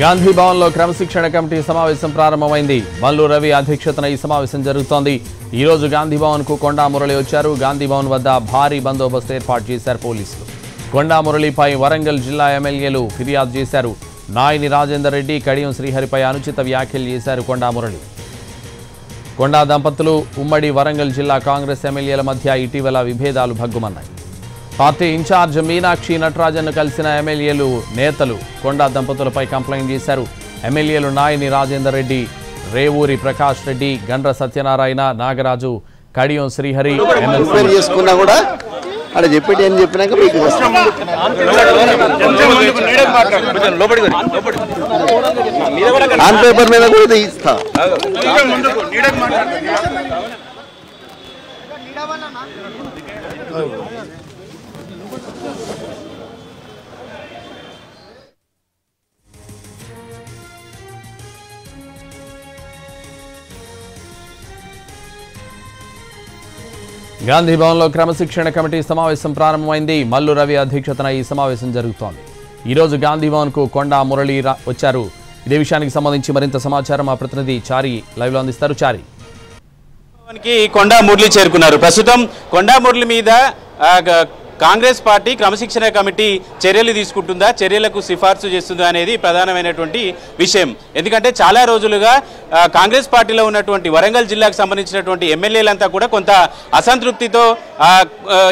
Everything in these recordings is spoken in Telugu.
గాంధీ భవన్లో క్రమశిక్షణ కమిటీ సమావేశం ప్రారంభమైంది. మల్లు రవి అధ్యక్షతన ఈ సమావేశం జరుగుతోంది. ఈ రోజు గాంధీ భవన్కు కొండా మురళి వచ్చారు. గాంధీ భవన్ వద్ద భారీ బందోబస్తు ఏర్పాటు చేశారు పోలీసులు. కొండా మురళిపై వరంగల్ జిల్లా ఎమ్మెల్యేలు ఫిర్యాదు చేశారు. నాయని రాజేందర్ రెడ్డి, కడియం శ్రీహరిపై అనుచిత వ్యాఖ్యలు చేశారు కొండా మురళి. కొండా దంపతులు ఉమ్మడి వరంగల్ జిల్లా కాంగ్రెస్ ఎమ్మెల్యేల మధ్య ఇటీవల విభేదాలు భగ్గుమన్నాయి. పార్టీ ఇన్ఛార్జ్ మీనాక్షి నటరాజన్ను కలిసిన ఎమ్మెల్యేలు నేతలు కొండా దంపతులపై కంప్లైంట్ చేశారు. ఎమ్మెల్యేలు నాయని రాజేందర్ రెడ్డి, రేవూరి ప్రకాష్ రెడ్డి, గండ్ర సత్యనారాయణ, నాగరాజు, కడియం శ్రీహరి గాంధీ భవన్లో క్రమశిక్షణ కమిటీ సమావేశం ప్రారంభమైంది. మల్లు రవి అధ్యక్షతన ఈ సమావేశం జరుగుతోంది. ఈరోజు గాంధీ భవన్కు కొండా మురళి వచ్చారు. ఇదే విషయానికి సంబంధించి మరింత సమాచారం మా ప్రతినిధి చారి లైవ్లో అందిస్తారు. చారి, కొండా మురళి చేరుకున్నారు. ప్రస్తుతం కొండా మురళి మీద కాంగ్రెస్ పార్టీ క్రమశిక్షణ కమిటీ చర్యలు తీసుకుంటుందా, చర్యలకు సిఫార్సు చేస్తుందా అనేది ప్రధానమైనటువంటి విషయం. ఎందుకంటే చాలా రోజులుగా కాంగ్రెస్ పార్టీలో ఉన్నటువంటి వరంగల్ జిల్లాకు సంబంధించినటువంటి ఎమ్మెల్యేలంతా కూడా కొంత అసంతృప్తితో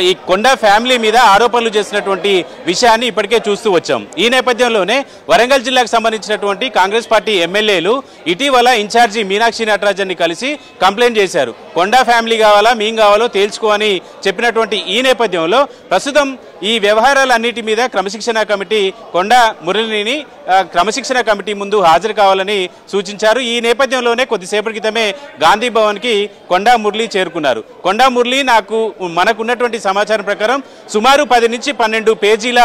ఈ కొండా ఫ్యామిలీ మీద ఆరోపణలు చేసినటువంటి విషయాన్ని ఇప్పటికే చూస్తూ వచ్చాం. ఈ నేపథ్యంలోనే వరంగల్ జిల్లాకు సంబంధించినటువంటి కాంగ్రెస్ పార్టీ ఎమ్మెల్యేలు ఇటీవల ఇన్ఛార్జి మీనాక్షి నటరాజన్ని కలిసి కంప్లైంట్ చేశారు. కొండా ఫ్యామిలీ కావాలా, మేం కావాలో తేల్చుకో అని చెప్పినటువంటి ఈ నేపథ్యంలో ప్రస్తుతం ఈ వ్యవహారాలన్నిటి మీద క్రమశిక్షణ కమిటీ కొండా మురళిని క్రమశిక్షణ కమిటీ ముందు హాజరు కావాలని సూచించారు. ఈ నేపథ్యంలోనే కొద్దిసేపటి క్రితమే గాంధీ భవన్కి కొండా మురళి చేరుకున్నారు. కొండా మురళి మనకున్నటువంటి సమాచారం ప్రకారం సుమారు 10 నుంచి 12 పేజీల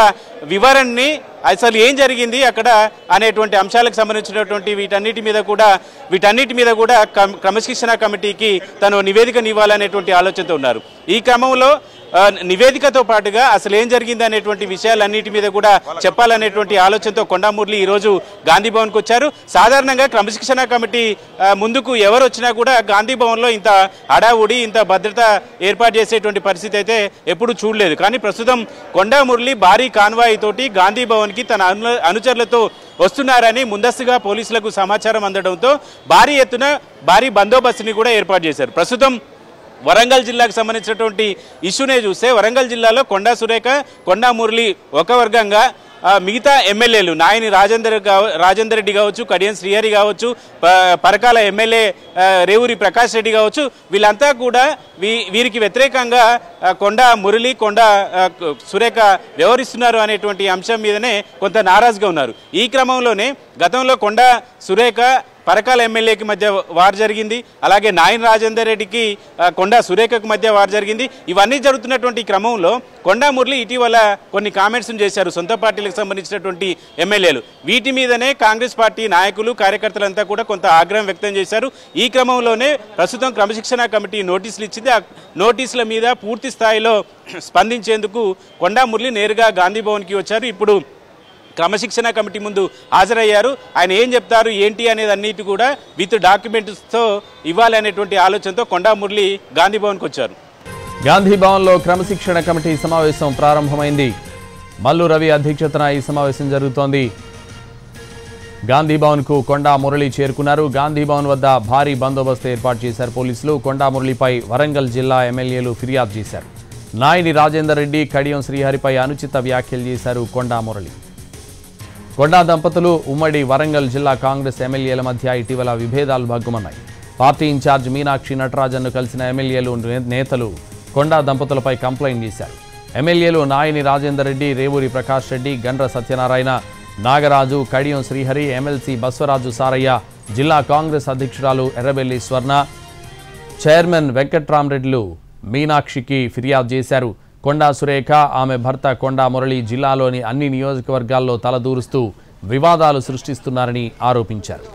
వివరణని అసలు ఏం జరిగింది అక్కడ అనేటువంటి అంశాలకు సంబంధించినటువంటి వీటన్నిటి మీద కూడా క్రమశిక్షణ కమిటీకి తను నివేదికనివ్వాలనేటువంటి ఆలోచనతో ఉన్నారు. ఈ క్రమంలో నివేదికతో పాటుగా అసలు ఏం జరిగింది అనేటువంటి విషయాలన్నిటి మీద కూడా చెప్పాలనేటువంటి ఆలోచనతో కొండా మురళి ఈరోజు గాంధీ భవన్కి వచ్చారు. సాధారణంగా క్రమశిక్షణ కమిటీ ముందుకు ఎవరు వచ్చినా కూడా గాంధీ భవన్లో ఇంత హడావుడి, ఇంత భద్రత ఏర్పాటు చేసేటువంటి పరిస్థితి అయితే ఎప్పుడు చూడలేదు. కానీ ప్రస్తుతం కొండా మురళి భారీ కాన్వాయ్ తోటి గాంధీ భవన్కి తన అనుచరులతో వస్తున్నారని ముందస్తుగా పోలీసులకు సమాచారం అందడంతో భారీ ఎత్తున భారీ బందోబస్తుని కూడా ఏర్పాటు చేశారు. ప్రస్తుతం వరంగల్ జిల్లాకు సంబంధించినటువంటి ఇష్యూనే చూస్తే వరంగల్ జిల్లాలో కొండా సురేఖ, కొండా మురళి ఒక వర్గంగా, మిగతా ఎమ్మెల్యేలు నాయని రాజేందర్ రెడ్డి కావచ్చు, కడియం శ్రీహరి కావచ్చు, పరకాల ఎమ్మెల్యే రేవూరి ప్రకాష్ రెడ్డి కావచ్చు, వీళ్ళంతా కూడా వీరికి వ్యతిరేకంగా కొండా మురళి, కొండా సురేఖ వ్యవహరిస్తున్నారు అనేటువంటి అంశం మీదనే కొంత నారాజుగా ఉన్నారు. ఈ క్రమంలోనే గతంలో కొండా సురేఖ పరకాల ఎమ్మెల్యేకి మధ్య వార్ జరిగింది. అలాగే నాయని రాజేందర్ రెడ్డికి కొండా సురేఖకు మధ్య వార్ జరిగింది. ఇవన్నీ జరుగుతున్నటువంటి క్రమంలో కొండా మురళి ఇటీవల కొన్ని కామెంట్స్ చేశారు సొంత పార్టీలకు సంబంధించినటువంటి ఎమ్మెల్యేలు. వీటి మీదనే కాంగ్రెస్ పార్టీ నాయకులు, కార్యకర్తలంతా కూడా కొంత ఆగ్రహం వ్యక్తం చేశారు. ఈ క్రమంలోనే ప్రస్తుతం క్రమశిక్షణ కమిటీ నోటీసులు ఇచ్చింది. ఆ నోటీసుల మీద పూర్తి స్థాయిలో స్పందించేందుకు కొండా మురళి నేరుగా గాంధీ భవన్కి వచ్చారు. ఇప్పుడు క్రమశిక్షణ కమిటీ ముందు హాజరయ్యారు. ఆయన ఏం చెప్తారు ఏంటి అనేది అన్నిటి కూడా విత్ డాక్యుమెంట్స్తో ఇవ్వాలి అనేటువంటి ఆలోచనతో కొండా మురళి గాంధీ భవన్కి వచ్చారు. గాంధీ భవన్లో క్రమశిక్షణ కమిటీ సమావేశం ప్రారంభమైంది. మల్లు రవి అధ్యక్షతన ఈ సమావేశం జరుగుతోంది. గాంధీ భవన్కు కొండా మురళి చేరుకున్నారు. గాంధీ భవన్ వద్ద భారీ బందోబస్తు ఏర్పాటు చేశారు పోలీసులు. కొండా మురళిపై వరంగల్ జిల్లా ఎమ్మెల్యేలు ఫిర్యాదు చేశారు. నాయని రాజేందర్ రెడ్డి, కడియం శ్రీహరిపై అనుచిత వ్యాఖ్యలు చేశారు కొండా మురళి. కొండా దంపతులు ఉమ్మడి వరంగల్ జిల్లా కాంగ్రెస్ ఎమ్మెల్యేల మధ్య ఇటీవల విభేదాలు భగ్గుమన్నాయి. పార్టీ ఇన్ఛార్జ్ మీనాక్షి నటరాజన్ను కలిసిన ఎమ్మెల్యేలు నేతలు కొండా దంపతులపై కంప్లైంట్ చేశారు. ఎమ్మెల్యేలు నాయని రాజేందర్ రెడ్డి, రేవూరి ప్రకాష్ రెడ్డి, గండ్ర సత్యనారాయణ, నాగరాజు, కడియం శ్రీహరి, ఎమ్మెల్సీ బస్వరాజు సారయ్య, జిల్లా కాంగ్రెస్ అధ్యక్షురాలు ఎర్రబెల్లి స్వర్ణ, చైర్మన్ వెంకట్రామరెడ్డిలు మీనాక్షికి ఫిర్యాదు చేశారు. కొండా సురేఖ, ఆమె భర్త కొండా మురళి జిల్లాలోని అన్ని నియోజకవర్గాల్లో తలదూరుస్తూ వివాదాలు సృష్టిస్తున్నారని ఆరోపించారు.